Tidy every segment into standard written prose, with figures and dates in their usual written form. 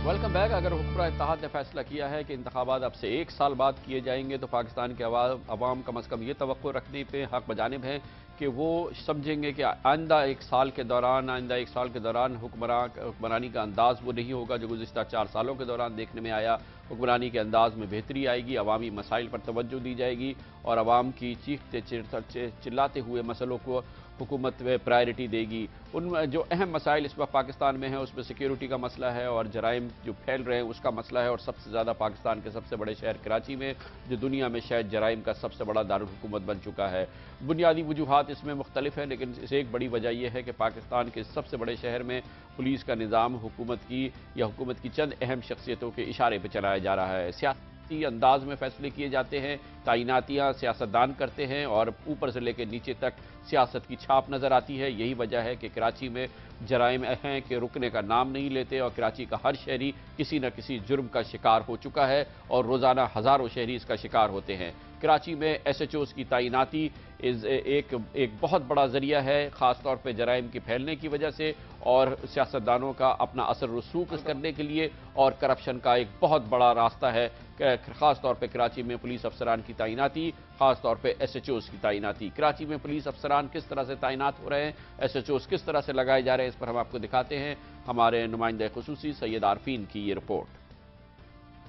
Welcome back. अगर हुक्मरान इत्तेहाद ने फैसला किया है कि इंतखाबात अब से 1 साल बाद किए जाएंगे तो पाकिस्तान के अवाम कम अज़ कम ये तवक्को रखने पे हक बजानिब है कि वो समझेंगे कि आइंदा 1 साल के दौरान हुक्मरानी का अंदाज़ वो नहीं होगा जो गुज़िश्ता 4 सालों के दौरान देखने में आया। हुक्मरानी के अंदाज़ में बेहतरी आएगी, अवामी मसाइल पर तवज्जो दी जाएगी और अवाम की चीखते चिल्लाते हुए मसलों को हुकूमत प्रायोरिटी देगी। उन जो अहम मसाइल इस वक्त पाकिस्तान में हैं उसमें सिक्योरिटी का मसला है और जराइम जो फैल रहे हैं उसका मसला है, और सबसे ज़्यादा पाकिस्तान के सबसे बड़े शहर कराची में जो दुनिया में शायद जराइम का सबसे बड़ा दारुल हुकूमत बन चुका है। बुनियादी वजूहात इसमें मुख्तलिफ है, लेकिन इसे एक बड़ी वजह यह है कि पाकिस्तान के सबसे बड़े शहर में पुलिस का निज़ाम हुकूमत की चंद अहम शख्सियतों के इशारे पर चलाया जा रहा है। सियासी अंदाज में फैसले किए जाते हैं, तैनातियाँ सियासतदान करते हैं और ऊपर से लेकर नीचे तक सियासत की छाप नज़र आती है। यही वजह है कि कराची में जराइम हैं कि रुकने का नाम नहीं लेते और कराची का हर शहरी किसी न किसी जुर्म का शिकार हो चुका है और रोज़ाना हज़ारों शहरी इसका शिकार होते हैं। कराची में SHOs की तैनाती एक बहुत बड़ा ज़रिया है, ख़ास तौर पे जराइम की फैलने की वजह से और सियासतदानों का अपना असर रसूख करने के लिए, और करप्शन का एक बहुत बड़ा रास्ता है। ख़ास तौर पे कराची में पुलिस अफसरान की तैनाती, ख़ास तौर पे SHOs की तैनाती। कराची में पुलिस अफसरान किस तरह से तैनात हो रहे हैं, SHOs किस तरह से लगाए जा रहे हैं, इस पर हम आपको दिखाते हैं। हमारे नुमाइंदे खुसूसी सैयद आरफीन की ये रिपोर्ट।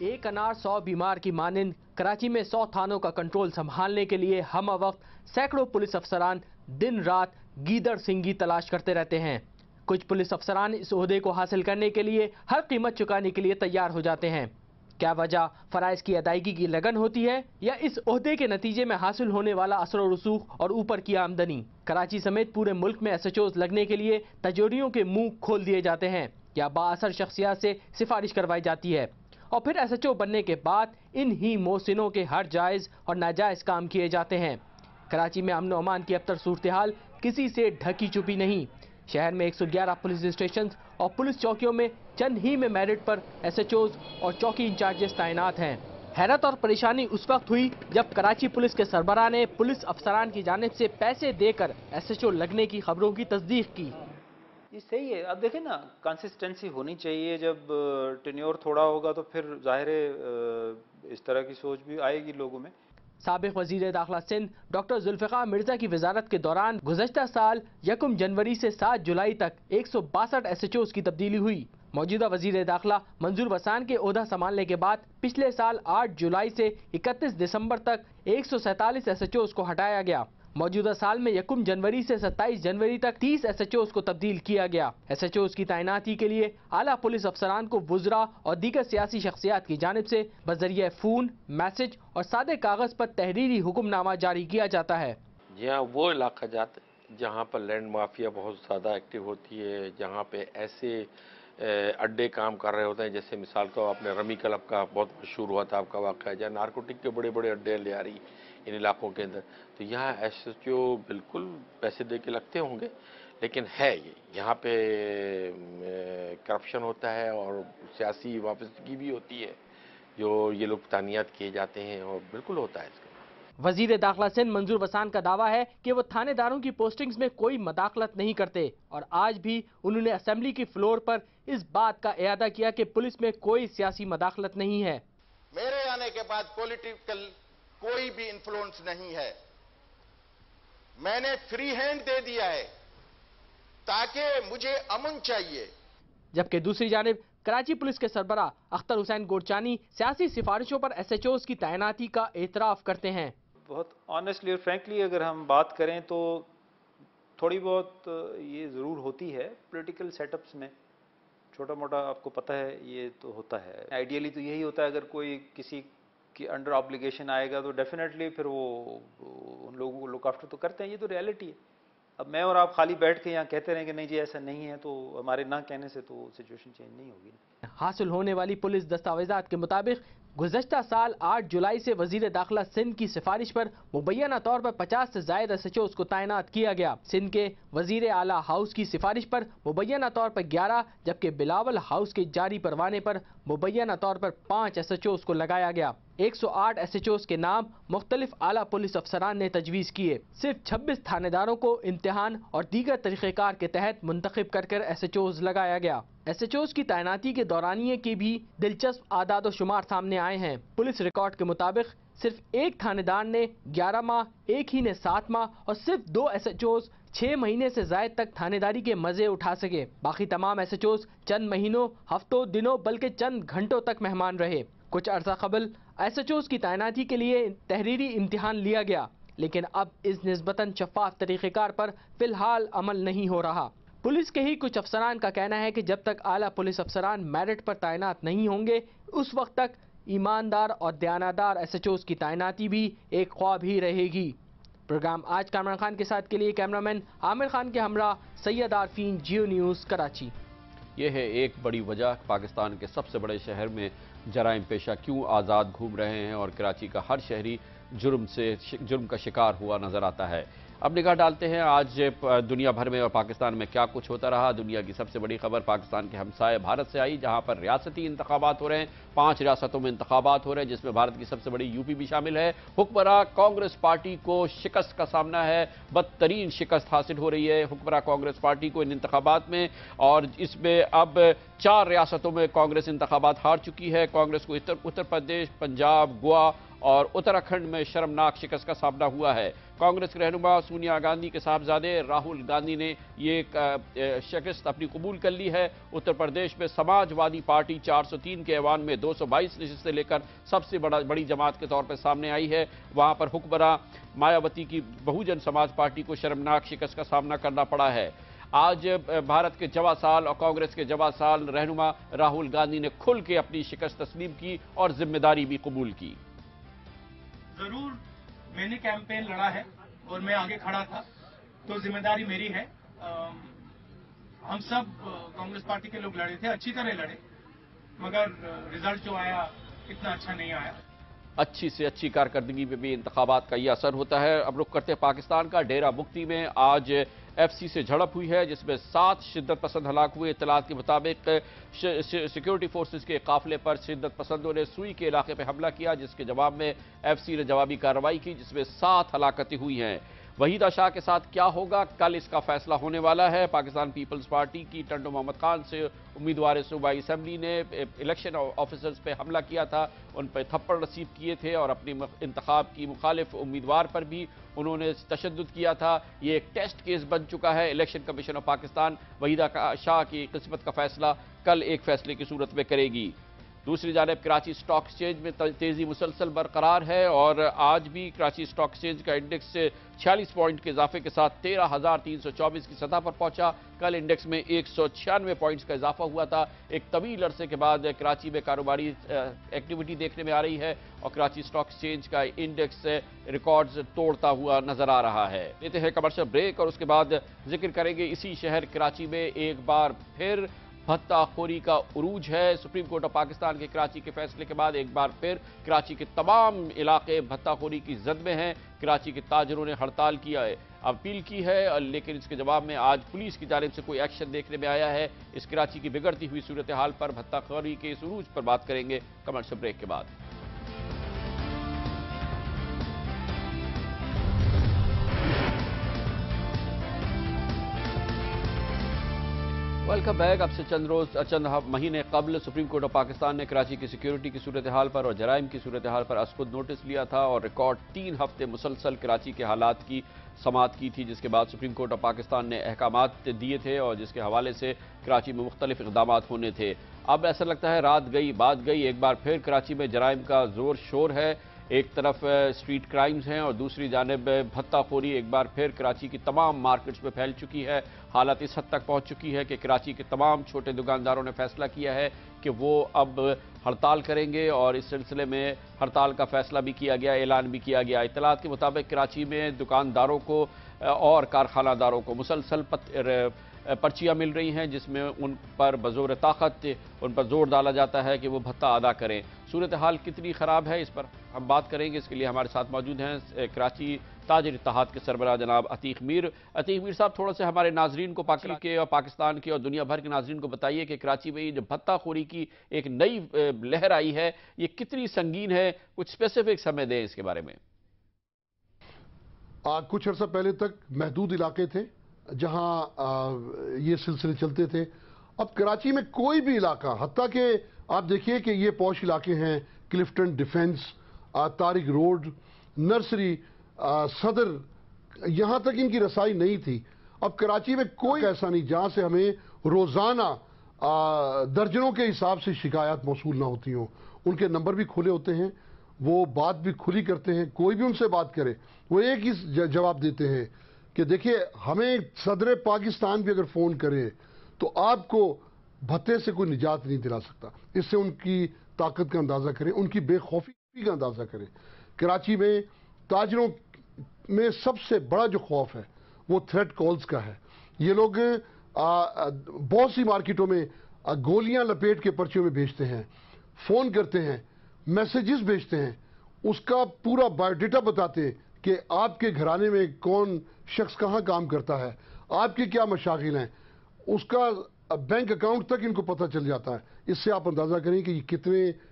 एक अनार 100 बीमार की मानिंद कराची में 100 थानों का कंट्रोल संभालने के लिए हम वक्त सैकड़ों पुलिस अफसरान दिन रात गीदड़ सिंगी तलाश करते रहते हैं। कुछ पुलिस अफसरान इस ओहदे को हासिल करने के लिए हर कीमत चुकाने के लिए तैयार हो जाते हैं। क्या वजह फराइज की अदायगी की लगन होती है या इस ओहदे के नतीजे में हासिल होने वाला असर व रसूख और ऊपर की आमदनी? कराची समेत पूरे मुल्क में SHOs लगने के लिए तजोरियों के मुंह खोल दिए जाते हैं या बाअसर शख्सियत से सिफारिश करवाई जाती है और फिर SHO बनने के बाद इन ही मोहसिनों के हर जायज़ और नाजायज़ काम किए जाते हैं। कराची में अमन अमान की अबतर सूरत हाल किसी से ढकी छुपी नहीं। शहर में 111 पुलिस स्टेशन और पुलिस चौकियों में चंद ही में मेरिट पर SHOs और चौकी इंचार्जेस तैनात हैं। हैरत और परेशानी उस वक्त हुई जब कराची पुलिस के सरबराह ने पुलिस अफसरान की जानिब से पैसे देकर SHO लगने की खबरों की तस्दीक की। ये सही है। अब देखें ना, कंसिस्टेंसी होनी चाहिए। जब टेन्योर थोड़ा होगा तो फिर जाहिर है इस तरह की सोच भी आएगी लोगों में। साबिक वजीर दाखिला सिंध डॉक्टर जुल्फ़िकार मिर्जा की वजारत के दौरान गुज़श्ता साल 1 जनवरी से 7 जुलाई तक 162 SHOs की तब्दीली हुई। मौजूदा वजीर दाखिला मंजूर वसान के ओहदा संभालने के बाद पिछले साल 8 जुलाई से 31 दिसंबर तक 147 SHOs को हटाया गया। मौजूदा साल में 1 जनवरी से 27 जनवरी तक 30 SHOs को तब्दील किया गया। SHOs की तैनाती के लिए आला पुलिस अफसरान को वुज़रा और दीगर सियासी शख्सियात की जानिब से बजरिए फ़ोन, मैसेज और सादे कागज़ पर तहरीरी हुक्मनामा जारी किया जाता है। जहाँ वो इलाका जाते जहाँ पर लैंड माफिया बहुत ज़्यादा एक्टिव होती है, जहाँ पे ऐसे अड्डे काम कर रहे होते हैं, जैसे मिसाल को आपने रमी क्लब का बहुत मशहूर हुआ था आपका वाक़या, जहाँ नारकोटिक के बड़े बड़े अड्डे ले आ रही इन इलाकों के अंदर, तो यहाँ SHO बिल्कुल पैसे दे के लगते होंगे, लेकिन है ये यहाँ पे करप्शन होता है और सियासी वापसी भी होती है जो ये लोग तानियात किए जाते हैं, और बिल्कुल होता है इसका। वजीर दाखिला सिंध मंजूर वसान का दावा है कि वो थानेदारों की पोस्टिंग्स में कोई मदाखलत नहीं करते और आज भी उन्होंने असेंबली की फ्लोर पर इस बात का इयादा किया कि पुलिस में कोई सियासी मदाखलत नहीं है। मेरे आने के बाद पॉलिटिकल कोई भी इन्फ्लुएंस नहीं है। मैंने फ्री हैंड दे दिया है ताकि मुझे अमन चाहिए। जबकि दूसरी जानिब कराची पुलिस के सरबराह अख्तर हुसैन गोरचानी सियासी सिफारिशों पर SHOs की तैनाती का एतराफ़ करते हैं। बहुत ऑनेस्टली और फ्रैंकली अगर हम बात करें तो थोड़ी बहुत ये ज़रूर होती है पॉलिटिकल सेटअप्स में, छोटा मोटा आपको पता है ये तो होता है। आइडियली तो यही होता है, अगर कोई किसी की अंडर ऑब्लिगेशन आएगा तो डेफिनेटली फिर वो उन लोगों को लुक आफ्टर तो करते हैं, ये तो रियलिटी है। अब मैं और आप खाली बैठ के यहाँ कहते रहें कि नहीं जी ऐसा नहीं है, तो हमारे ना कहने से तो सिचुएशन चेंज नहीं होगी। हासिल होने वाली पुलिस दस्तावेजात के मुताबिक गुज़श्ता साल 8 जुलाई से वजीर दाखिला सिंध की सिफारिश पर मुबैना तौर पर 50 से ज़ायद SHOs को तैनात किया गया। सिंध के वजीर आला हाउस की सिफारिश पर मुबैना तौर पर 11, जबकि बिलावल हाउस के जारी परवाने पर मुबैना तौर पर 5 SHOs को लगाया गया। 108 SHOs کے نام مختلف اعلیٰ پولیس افسران نے تجویز کیے۔ صرف 26 تھانے داروں کو امتحان اور دیگر طریقہ کار کے تحت منتخب کر SHOs لگایا گیا۔ SHOs کی تعیناتی کے دورانیے کی بھی دلچسپ اعداد و شمار سامنے آئے ہیں۔ پولیس ریکارڈ کے مطابق صرف ایک تھانے دار نے 11 ماہ، ایک ہی نے 7 ماہ اور صرف 2 SHOs 6 مہینے سے زائد تک تھانے داری کے مزے اٹھا سکے۔ باقی تمام SHOs چند مہینوں، ہفتوں، دنوں بلکہ چند گھنٹوں تک مہمان رہے۔ کچھ عرصہ قبل SHOs کی تعیناتی کے لیے تحریری امتحان لیا گیا، لیکن اب اس نسبتاً شفاف طریقہ کار پر فی الحال عمل نہیں ہو رہا۔ پولیس کے ہی کچھ افسران کا کہنا ہے کہ جب تک اعلیٰ پولیس افسران میرٹ پر تعینات نہیں ہوں گے، اس وقت تک ایماندار اور دیانتدار SHOs کی تعیناتی بھی ایک خواب ہی رہے گی۔ پروگرام آج کامران خان کے ساتھ کے لیے کیمرامین عامر خان کے ہمراہ سید عارفین، جیو نیوز، کراچی۔ یہ ہے ایک بڑی وجہ پاکستان کے سب سے بڑے شہر میں جرائم پیشہ کیوں آزاد گھوم رہے ہیں اور کراچی کا ہر شہری جرم کا شکار ہوا نظر آتا ہے۔ اب نگاہ ڈالتے ہیں آج دنیا بھر میں اور پاکستان میں کیا کچھ ہوتا رہا۔ دنیا کی سب سے بڑی خبر پاکستان کے ہمسائے بھارت سے آئی، جہاں پر ریاستی انتخابات ہو رہے ہیں۔ 5 ریاستوں میں انتخابات ہو رہے ہیں، جس میں بھارت کی سب سے بڑی UP بھی شامل ہے۔ حکمراں کانگریس پارٹی کو شکست کا سامنا ہے، بدترین شکست حاصل ہو رہی ہے حکمراں کانگریس پارٹی کو ان انتخابات میں، اور اس میں اب 4 ریاستوں میں کانگریس انتخابات ہار چکی ہے۔ کانگریس کو اتر پردیش، پنجاب، گوا اور اتراکھنڈ میں شرمناک شکست کا سامنا ہوا ہے۔ کانگریس کے رہنما سونیا گاندھی کے صاحبزادے راہل گاندھی نے یہ شکست اپنی قبول کر لی ہے۔ اتر پردیش میں سماج وادی پارٹی 403 کے ایوان میں 222 نشستیں لے کر سب سے بڑی جماعت کے طور پر سامنے آئی ہے۔ وہاں پر حکمراں مایاوتی کی بہوجن سماج پارٹی کو شرمناک شکست کا سامنا کرنا پڑا ہے۔ آج بھارت کے جوا سال اور کانگریس کے جوا سال رہنما راہل گاندھی نے کھل کے اپنی شکست تسلیم کی اور ذمہ داری بھی قبول کی۔ ضرور میں نے کیمپین لڑا ہے اور میں آگے کھڑا تھا، تو ذمہ داری میری ہے۔ ہم سب کانگریس پارٹی کے لوگ لڑے تھے، اچھی طرح لڑے، مگر رزلٹ جو آیا اتنا اچھا نہیں آیا۔ اچھی سے اچھی کارکردگی میں بھی انتخابات کا یہ اثر ہوتا ہے۔ اب رخ کرتے پاکستان کا، ڈیرہ مفتی میں آج FC سے جھڑپ ہوئی ہے، جس میں 7 شدت پسند ہلاک ہوئے۔ اطلاعات کے مطابق سیکیورٹی فورسز کے قافلے پر شدت پسندوں نے سوئی کے علاقے پہ حملہ کیا، جس کے جواب میں FC نے جوابی کارروائی کی، جس میں 7 ہلاکتیں ہوئی ہیں۔ وحیدہ شاہ کے ساتھ کیا ہوگا، کل اس کا فیصلہ ہونے والا ہے۔ پاکستان پیپلز پارٹی کی ٹنڈو محمد خان سے امیدوار صوبائی اسمبلی نے الیکشن آفیسرز پہ حملہ کیا تھا، ان پہ تھپڑ رسید کیے تھے اور اپنی انتخاب کی مخالف امیدوار پر بھی انہوں نے تشدد کیا تھا۔ یہ ایک ٹیسٹ کیس بن چکا ہے۔ Election commission of Pakistan Waheeda Shah کی قسمت کا فیصلہ کل ایک فیصلے کی صورت میں کرے گی۔ دوسری جانب کراچی اسٹاک ایکسچینج میں تیزی مسلسل برقرار ہے اور آج بھی کراچی اسٹاک ایکسچینج کا انڈیکس 46 پوائنٹ کے اضافے کے ساتھ 13,324 کی سطح پر پہنچا۔ کل انڈیکس میں 196 پوائنٹس کا اضافہ ہوا تھا۔ ایک طویل عرصے کے بعد کراچی میں کاروباری ایکٹیویٹی دیکھنے میں آ رہی ہے اور کراچی اسٹاک ایکسچینج کا انڈیکس ریکارڈز توڑتا ہوا نظر آ رہا ہے۔ لیتے ہیں کمرشل بریک اور اس کے بعد ذکر کریں گے اسی شہر کراچی میں ایک بار پھر بھتہ خوری کا عروج ہے۔ سپریم کورٹ آف پاکستان کے کراچی کے فیصلے کے بعد ایک بار پھر کراچی کے تمام علاقے بھتہ خوری کی زد میں ہیں۔ کراچی کے تاجروں نے ہڑتال کی ہے، اپیل کی ہے، لیکن اس کے جواب میں آج پولیس کی جانب سے کوئی ایکشن دیکھنے میں آیا ہے۔ اس کراچی کی بگڑتی ہوئی صورتحال پر، بھتہ خوری کے اس عروج پر بات کریں گے کمرشل بریک کے بعد۔ Welcome back. اب سے چند مہینے قبل سپریم کورٹ آف پاکستان نے کراچی کی سیکیورٹی کی صورتحال پر اور جرائم کی صورتحال پر از خود نوٹس لیا تھا اور ریکارڈ 3 ہفتے مسلسل کراچی کے حالات کی سماعت کی تھی، جس کے بعد سپریم کورٹ آف پاکستان نے احکامات دیے تھے اور جس کے حوالے سے کراچی میں مختلف اقدامات ہونے تھے۔ اب ایسا لگتا ہے رات گئی بات گئی، ایک بار پھر کراچی میں جرائم کا زور شور ہے۔ ایک طرف اسٹریٹ کرائمز ہیں اور دوسری جانب بھتہ خوری ایک بار پھر کراچی کی تمام مارکیٹس میں پھیل چکی ہے۔ حالت اس حد تک پہنچ چکی ہے کہ کراچی کے تمام چھوٹے دکانداروں نے فیصلہ کیا ہے کہ وہ اب ہڑتال کریں گے اور اس سلسلے میں ہڑتال کا فیصلہ بھی کیا گیا، اعلان بھی کیا گیا۔ اطلاعات کے مطابق کراچی میں دکانداروں کو اور کارخانہ داروں کو مسلسل پرچیاں مل رہی ہیں، جس میں ان پر بزور طاقت ان پر زور ڈالا جاتا ہے کہ وہ بھتہ ادا کریں۔ صورتحال کتنی خراب ہے اس پر ہم بات کریں گے۔ اس کے لیے ہمارے ساتھ موجود ہیں کراچی ताजिर इत्तेहाद के सरबराह जनाब अतीक मीर साहब, थोड़ा से हमारे नाजरीन को पाकिस्तान के और दुनिया भर के नाजरीन को बताइए कि कराची में जो भत्ताखोरी की एक नई लहर आई है, ये कितनी संगीन है, कुछ स्पेसिफिक समय दें इसके बारे में। कुछ अर्सा पहले तक महदूद इलाके थे जहां ये सिलसिले चलते थे। अब कराची में कोई भी इलाका, हत्ता कि आप देखिए कि ये पॉश इलाके हैं, Clifton, defence, Tariq road, nursery, सदर, यहां तक इनकी रसाई नहीं थी। अब कराची में कोई ऐसा नहीं जहां से हमें रोजाना दर्जनों के हिसाब से शिकायत मौसूल ना होती हों। उनके नंबर भी खुले होते हैं, वो बात भी खुली करते हैं। कोई भी उनसे बात करे वो एक ही जवाब देते हैं कि देखिए, हमें सदर पाकिस्तान भी अगर फ़ोन करे तो आपको भत्ते से कोई निजात नहीं दिला सकता। इससे उनकी ताकत का अंदाज़ा करें, उनकी बेखौफी का अंदाज़ा करें। कराची में ताजरों में सबसे बड़ा जो खौफ है वो थ्रेट कॉल्स का है। ये लोग बहुत सी मार्केटों में गोलियां लपेट के पर्चियों में भेजते हैं, फ़ोन करते हैं, मैसेजेस भेजते हैं, उसका पूरा बायोडाटा बताते हैं कि आपके घराने में कौन शख्स कहाँ काम करता है, आपके क्या मशागिल हैं, उसका बैंक अकाउंट तक इनको पता चल जाता है। इससे आप अंदाज़ा करें कि ये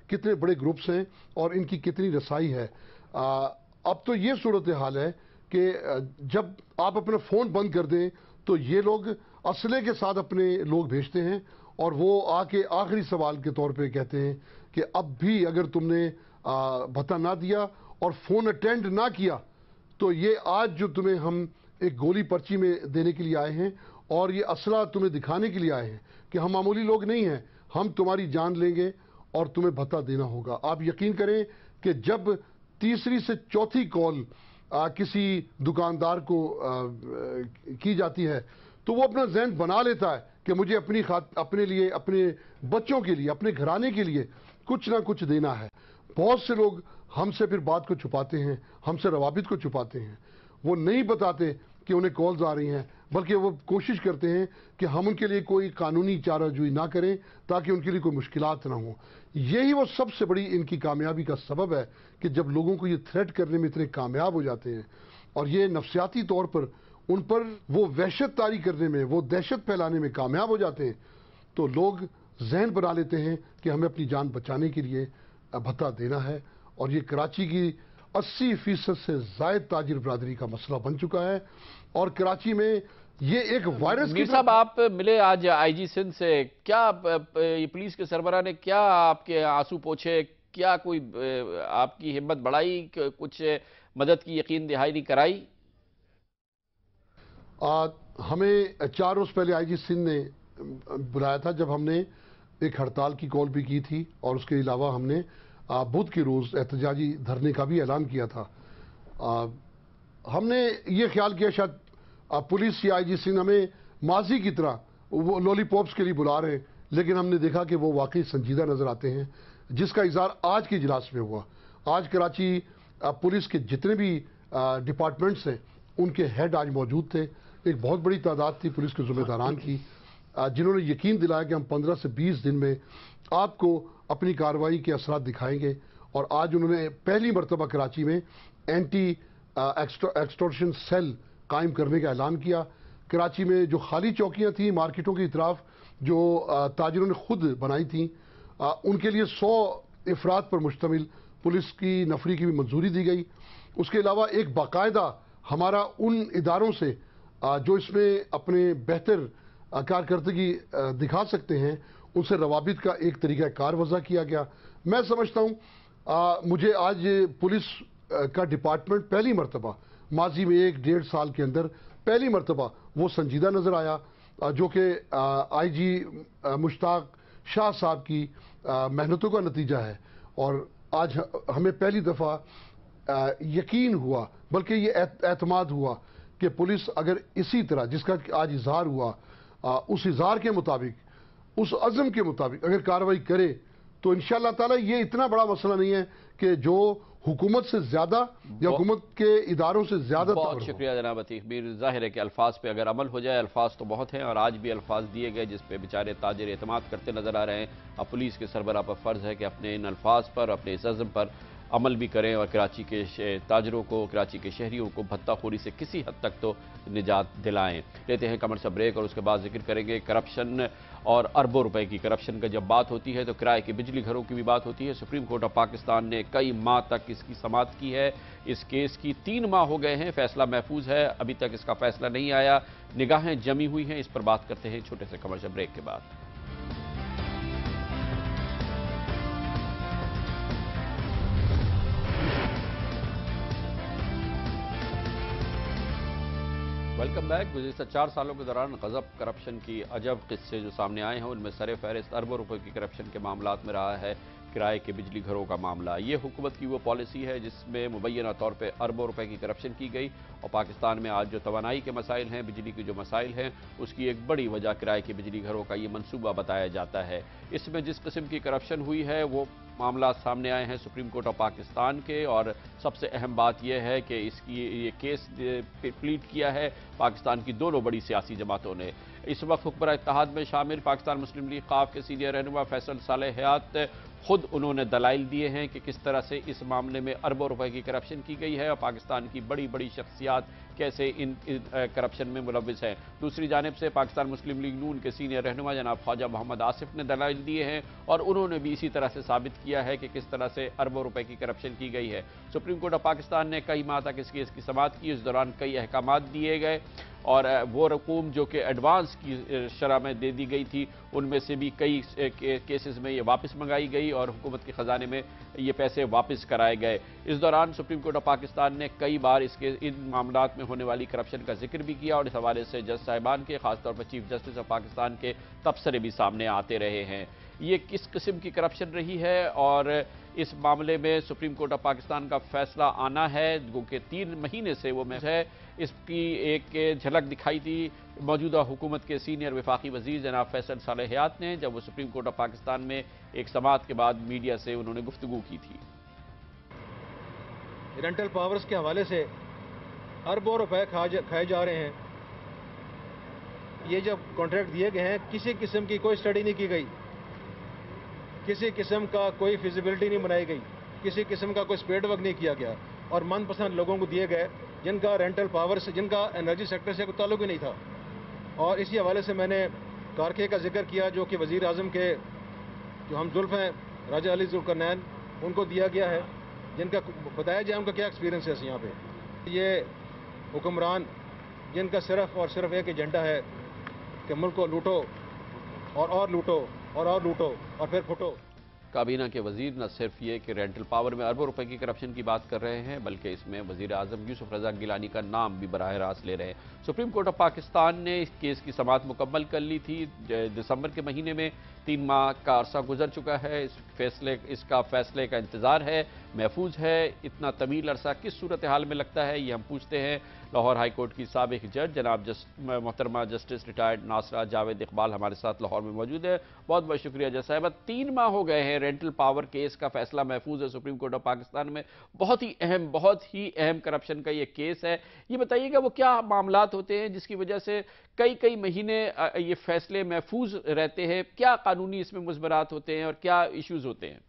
कितने बड़े ग्रुप्स हैं और इनकी कितनी रसाई है। अब तो ये सूरत हाल है कि जब आप अपना फ़ोन बंद कर दें तो ये लोग असले के साथ अपने लोग भेजते हैं और वो आके आखिरी सवाल के तौर पे कहते हैं कि अब भी अगर तुमने भत्ता ना दिया और फ़ोन अटेंड ना किया तो ये आज जो तुम्हें हम एक गोली पर्ची में देने के लिए आए हैं और ये असला तुम्हें दिखाने के लिए आए हैं कि हम मामूली लोग नहीं हैं, हम तुम्हारी जान लेंगे और तुम्हें भत्ता देना होगा। आप यकीन करें कि जब तीसरी से चौथी कॉल किसी दुकानदार को की जाती है तो वो अपना ज़हन बना लेता है कि मुझे अपने लिए, अपने बच्चों के लिए, अपने घराने के लिए कुछ ना कुछ देना है। बहुत से लोग हमसे फिर बात को छुपाते हैं, हमसे रवाबित को छुपाते हैं। वो नहीं बताते कि उन्हें कॉल्स आ रही हैं, बल्कि वो कोशिश करते हैं कि हम उनके लिए कोई कानूनी चाराजोई ना करें ताकि उनके लिए कोई मुश्किलात ना हो। यही वो सबसे बड़ी इनकी कामयाबी का सबब है कि जब लोगों को ये थ्रेट करने में इतने कामयाब हो जाते हैं और ये नफसियाती तौर पर उन पर वो वहशत तारी करने में, वो दहशत फैलाने में कामयाब हो जाते हैं, तो लोग जहन बना लेते हैं कि हमें अपनी जान बचाने के लिए भत्ता देना है। और ये कराची की 80% से ज़ायद ताजिर बरादरी का मसला बन चुका है और कराची में ये एक वायरस। मीर साहब, आप मिले आज आईजी सिंध से, क्या पुलिस के सरबराह ने क्या आपके आंसू पोंछे, क्या कोई आपकी हिम्मत बढ़ाई, कुछ मदद की यकीन दहानी कराई? हमें 4 रोज़ पहले आईजी सिंध ने बुलाया था जब हमने एक हड़ताल की कॉल भी की थी और उसके अलावा हमने बुध के रोज़ एहतजाजी धरने का भी ऐलान किया था। हमने ये ख्याल किया शायद पुलिस या आईजी सिंध हमें माजी की तरह वो लॉलीपॉप्स के लिए बुला रहे हैं, लेकिन हमने देखा कि वो वाकई संजीदा नज़र आते हैं, जिसका इज़हार आज के इजलास में हुआ। आज कराची पुलिस के जितने भी डिपार्टमेंट्स हैं उनके हेड आज मौजूद थे। एक बहुत बड़ी तादाद थी पुलिस के ज़िम्मेदारान की, जिन्होंने यकीन दिलाया कि हम 15 से 20 दिन में आपको अपनी कार्रवाई के असरात दिखाएंगे। और आज उन्होंने पहली मरतबा कराची में एंटी एक्सटॉर्शन सेल कायम करने का ऐलान किया। कराची में जो खाली चौकियां थी मार्केटों की तरफ, जो ताजिरों ने खुद बनाई थी, उनके लिए 100 अफराद पर मुश्तमिल पुलिस की नफरी की भी मंजूरी दी गई। उसके अलावा एक बाकायदा हमारा उन इदारों से जो इसमें अपने बेहतर कारकर्दगी दिखा सकते हैं, उनसे रवाबित का एक तरीका कार वज़ा किया गया। मैं समझता हूँ मुझे आज पुलिस का डिपार्टमेंट पहली मरतबा माजी में 1-1.5 साल के अंदर पहली मरतबा वो संजीदा नज़र आया, जो कि आईजी मुश्ताक शाह साहब की मेहनतों का नतीजा है। और आज हमें पहली दफ़ा यकीन हुआ, बल्कि ये एतमाद हुआ कि पुलिस अगर इसी तरह जिसका आज इजहार हुआ, उस इजहार के मुताबिक, उस अज़म के मुताबिक अगर कार्रवाई करे तो इंशाअल्लाह ताला ये इतना बड़ा मसला नहीं है कि जो हुकूमत से ज़्यादा या हुकूमत के इदारों से ज़्यादा। बहुत शुक्रिया जनाब अतीक मीर। ज़ाहिर है कि अल्फाज पे अगर अमल हो जाए, अल्फाज तो बहुत हैं और आज भी अल्फाज दिए गए जिस पे बेचारे ताजिर एतमाद करते नजर आ रहे हैं। अब पुलिस के सरबराह पर फ़र्ज़ है कि अपने इन अल्फाज पर, अपने इस अज़म पर अमल भी करें और कराची के ताजरों को, कराची के शहरियों को भत्ताखोरी से किसी हद तक तो निजात दिलाएं। लेते हैं कमर्शियल ब्रेक और उसके बाद जिक्र करेंगे करप्शन और अरबों रुपए की। करप्शन का जब बात होती है तो किराए के बिजली घरों की भी बात होती है। सुप्रीम कोर्ट ऑफ पाकिस्तान ने कई माह तक इसकी समाअत की है। इस केस की 3 माह हो गए हैं, फैसला महफूज है, अभी तक इसका फैसला नहीं आया, निगाहें जमी हुई हैं। इस पर बात करते हैं छोटे से कमर्शियल ब्रेक के बाद। Welcome back. गुज़िश्ता 4 सालों के दौरान गजब करप्शन की अजब किस्से जो सामने आए हैं, उनमें सरे फहरिस्त अरबों रुपए की करप्शन के मामलात में रहा है किराए के बिजली घरों का मामला। ये हुकूमत की वो पॉलिसी है जिसमें मुबैना तौर पे अरबों रुपए की करप्शन की गई और पाकिस्तान में आज जो तवानाई के मसाइल हैं, बिजली के जो मसाइल हैं, उसकी एक बड़ी वजह किराए के बिजली घरों का ये मनसूबा बताया जाता है। इसमें जिस किस्म की करप्शन हुई है वो मामला सामने आए हैं सुप्रीम कोर्ट ऑफ पाकिस्तान के, और सबसे अहम बात यह है कि इसकी ये केस प्लीड किया है पाकिस्तान की दोनों बड़ी सियासी जमातों ने। इस वक्त हुक्मरान इत्तेहाद में शामिल पाकिस्तान मुस्लिम लीग क़ाफ के सीनियर रहनुमा फैसल सालेह हयात खुद उन्होंने दलाइल दिए हैं कि किस तरह से इस मामले में अरबों रुपए की करप्शन की गई है और पाकिस्तान की बड़ी बड़ी शख्सियात कैसे इन करप्शन में मुलव्विस हैं। दूसरी जानिब से पाकिस्तान मुस्लिम लीग नून के सीनियर रहनुमा जनाब ख्वाजा मोहम्मद आसिफ ने दलाइल दिए हैं और उन्होंने भी इसी तरह से साबित किया है कि किस तरह से अरबों रुपए की करप्शन की गई है। सुप्रीम कोर्ट ऑफ पाकिस्तान ने कई माह तक इस केस की समाअत की। इस दौरान कई अहकामात दिए गए और वो रकूम जो कि एडवांस की शरह में दे दी गई थी, उनमें से भी कई केसेस में ये वापस मंगाई गई और हुकूमत के ख़जाने में ये पैसे वापस कराए गए। इस दौरान सुप्रीम कोर्ट ऑफ पाकिस्तान ने कई बार इन मामलात में होने वाली करप्शन का जिक्र भी किया और इस हवाले से जज साहिबान के, खासतौर पर चीफ जस्टिस ऑफ पाकिस्तान के तबसरे भी सामने आते रहे हैं। ये किस किस्म की करप्शन रही है और इस मामले में सुप्रीम कोर्ट ऑफ पाकिस्तान का फैसला आना है, क्योंकि 3 महीने से वो महज है, इसकी एक झलक दिखाई थी मौजूदा हुकूमत के सीनियर वफाकी वजीर जनाब फैसल सालेह हयात ने, जब वो सुप्रीम कोर्ट ऑफ पाकिस्तान में एक समाअत के बाद मीडिया से उन्होंने गुफ्तगू की थी। रेंटल पावर्स के हवाले से अरबों रुपए खाए जा रहे हैं। ये जब कॉन्ट्रैक्ट दिए गए हैं, किसी किस्म की कोई स्टडी नहीं की गई, किसी किस्म का कोई फिजिबिलिटी नहीं बनाई गई, किसी किस्म का कोई स्पेड वर्क नहीं किया गया और मनपसंद लोगों को दिए गए जिनका रेंटल पावर से, जिनका एनर्जी सेक्टर से कोई ताल्लुक ही नहीं था। और इसी हवाले से मैंने कारखे का जिक्र किया जो कि वज़ीर आज़म के जो हम जुल्फ़ हैं राजा अली ज़ुल्करनैन, उनको दिया गया है, जिनका बताया जाए उनका क्या एक्सपीरियंस है यहाँ पे। ये हुक्मरान जिनका सिर्फ और सिर्फ एक एजेंडा है कि मुल्क को लूटो और लूटो और लूटो और फिर फुटो। काबीना के वजीर न सिर्फ ये कि रेंटल पावर में अरबों रुपए की करप्शन की बात कर रहे हैं, बल्कि इसमें वजीर आज़म यूसुफ रज़ा गिलानी का नाम भी बराह रास्त ले रहे हैं। सुप्रीम कोर्ट ऑफ पाकिस्तान ने इस केस की समाअत मुकम्मल कर ली थी दिसंबर के महीने में। 3 माह का अरसा गुजर चुका है। इसका फैसले का इंतज़ार है, महफूज है। इतना तवील अरसा किस सूरत हाल में लगता है, ये हम पूछते हैं लाहौर हाई कोर्ट की साबिक जज जनाब मोहतरमा जस्टिस रिटायर्ड नासरा जावेद इकबाल हमारे साथ लाहौर में मौजूद है। बहुत बहुत शुक्रिया जज साहिबा। 3 माह हो गए हैं, रेंटल पावर केस का फैसला महफूज है सुप्रीम कोर्ट ऑफ पाकिस्तान में। बहुत ही अहम करप्शन का ये केस है। ये बताइएगा वो क्या मामलात होते हैं जिसकी वजह से कई महीने ये फैसले महफूज रहते हैं, क्या कानूनी इसमें मुज़बरात होते हैं और क्या इश्यूज होते हैं?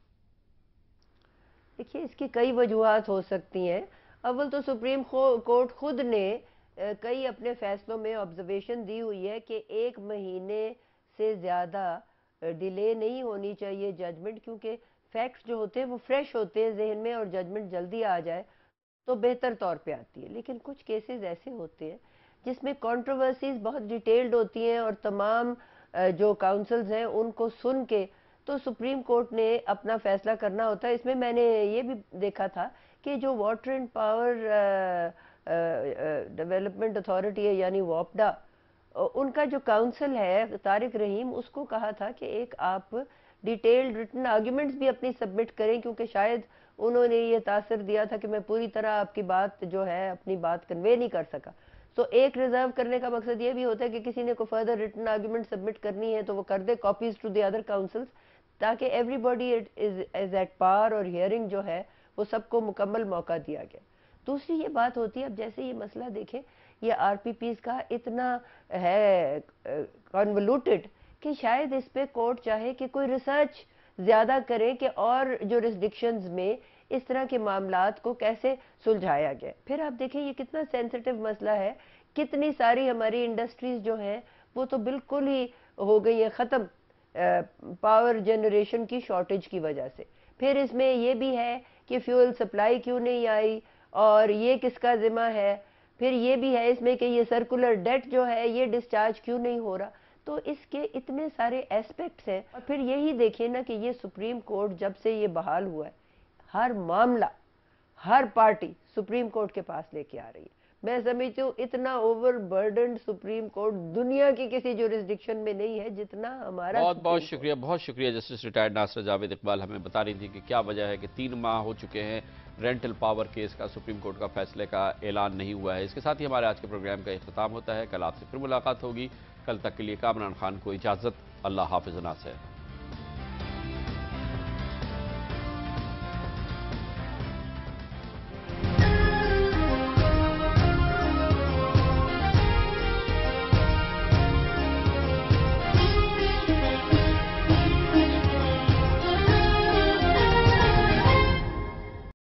देखिए, इसकी कई वजूहात हो सकती हैं। अव्वल तो सुप्रीम कोर्ट खुद ने कई अपने फैसलों में ऑब्जर्वेशन दी हुई है कि 1 महीने से ज़्यादा डिले नहीं होनी चाहिए जजमेंट, क्योंकि फैक्ट्स जो होते हैं वो फ्रेश होते हैं जहन में और जजमेंट जल्दी आ जाए तो बेहतर तौर पे आती है। लेकिन कुछ केसेस ऐसे होते हैं जिसमें कंट्रोवर्सीज बहुत डिटेल्ड होती हैं और तमाम जो काउंसिल्स हैं उनको सुन के तो सुप्रीम कोर्ट ने अपना फैसला करना होता है। इसमें मैंने ये भी देखा था कि जो water and power development authority है यानी वापडा, उनका जो काउंसिल है तारिक रहीम, उसको कहा था कि एक आप डिटेल्ड रिटन आर्ग्यूमेंट्स भी अपनी सबमिट करें, क्योंकि शायद उन्होंने ये तासर दिया था कि मैं पूरी तरह आपकी बात जो है अपनी बात कन्वे नहीं कर सका। तो एक रिजर्व करने का मकसद ये भी होता है कि किसी ने कोई फर्दर रिटन आर्ग्यूमेंट सबमिट करनी है तो वो कर दे copies to the other councils, ताकि एवरीबॉडी इज एट पार और हियरिंग जो है वो सबको मुकम्मल मौका दिया गया। दूसरी ये बात होती है, अब जैसे ये मसला देखें, ये आरपीपीज का इतना है कॉन्वोल्यूटेड कि शायद इस पे कोर्ट चाहे कि कोई रिसर्च ज़्यादा करे कि और जुरिस्डिक्शंस में इस तरह के मामलात को कैसे सुलझाया गया। फिर आप देखें ये कितना सेंसिटिव मसला है, कितनी सारी हमारी इंडस्ट्रीज जो हैं वो तो बिल्कुल ही हो गई है ख़त्म पावर जनरेशन की शॉर्टेज की वजह से। फिर इसमें ये भी है कि फ्यूल सप्लाई क्यों नहीं आई और ये किसका ज़िम्मा है। फिर ये भी है इसमें कि ये सर्कुलर डेट जो है ये डिस्चार्ज क्यों नहीं हो रहा। तो इसके इतने सारे एस्पेक्ट्स हैं। और फिर यही देखिए ना कि ये सुप्रीम कोर्ट जब से ये बहाल हुआ है, हर मामला हर पार्टी सुप्रीम कोर्ट के पास लेके आ रही है। मैं समझती हूँ इतना ओवरबर्डन्ड सुप्रीम कोर्ट दुनिया की किसी जुरिस्डिक्शन में नहीं है जितना हमारा। बहुत शुक्रिया जस्टिस रिटायर्ड नासरा जावेद इकबाल हमें बता रही थी कि क्या वजह है कि 3 माह हो चुके हैं रेंटल पावर केस का सुप्रीम कोर्ट का फैसले का ऐलान नहीं हुआ है। इसके साथ ही हमारे आज के प्रोग्राम का इख्तिताम होता है। कल आपसे फिर मुलाकात होगी। कल तक के लिए कामरान खान को इजाज़त। अल्लाह हाफिज़ नासिर।